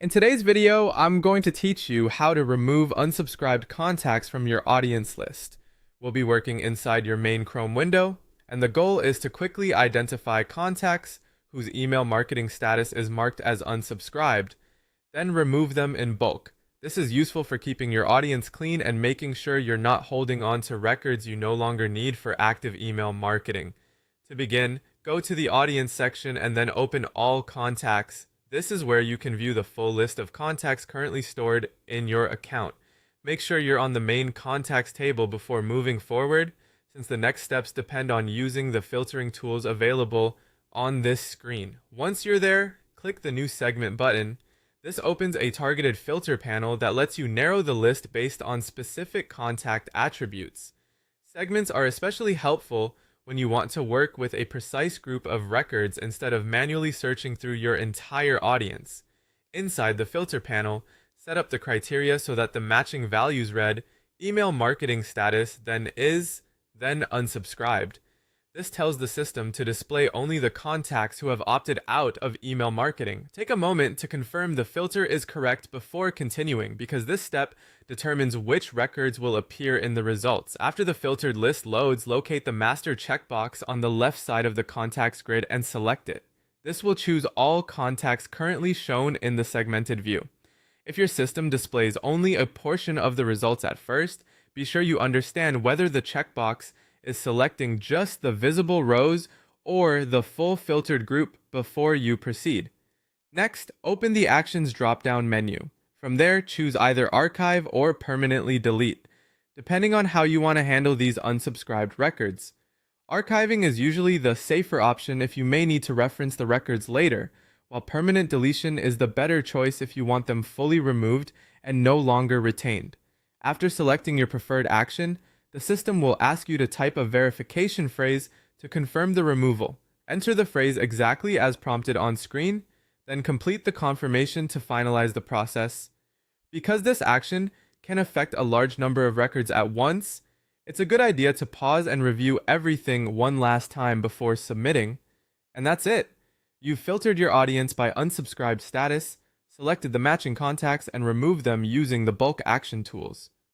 In today's video, I'm going to teach you how to remove unsubscribed contacts from your audience list. We'll be working inside your main Chrome window, and the goal is to quickly identify contacts whose email marketing status is marked as unsubscribed, then remove them in bulk. This is useful for keeping your audience clean and making sure you're not holding on to records you no longer need for active email marketing. To begin, go to the audience section and then open all contacts. This is where you can view the full list of contacts currently stored in your account. Make sure you're on the main contacts table before moving forward, since the next steps depend on using the filtering tools available on this screen. Once you're there, click the new segment button. This opens a targeted filter panel that lets you narrow the list based on specific contact attributes. Segments are especially helpful when you want to work with a precise group of records instead of manually searching through your entire audience. Inside the filter panel, set up the criteria so that the matching values read email marketing status, then unsubscribed. This tells the system to display only the contacts who have opted out of email marketing. Take a moment to confirm the filter is correct before continuing, because this step determines which records will appear in the results. After the filtered list loads, locate the master checkbox on the left side of the contacts grid and select it. This will choose all contacts currently shown in the segmented view. If your system displays only a portion of the results at first, be sure you understand whether the checkbox is selecting just the visible rows or the full filtered group before you proceed. Next, open the Actions drop-down menu. From there, choose either Archive or Permanently Delete, depending on how you want to handle these unsubscribed records. Archiving is usually the safer option if you may need to reference the records later, while permanent deletion is the better choice if you want them fully removed and no longer retained. After selecting your preferred action, the system will ask you to type a verification phrase to confirm the removal. Enter the phrase exactly as prompted on screen, then complete the confirmation to finalize the process. Because this action can affect a large number of records at once, it's a good idea to pause and review everything one last time before submitting. And that's it. You've filtered your audience by unsubscribed status, selected the matching contacts, and removed them using the bulk action tools.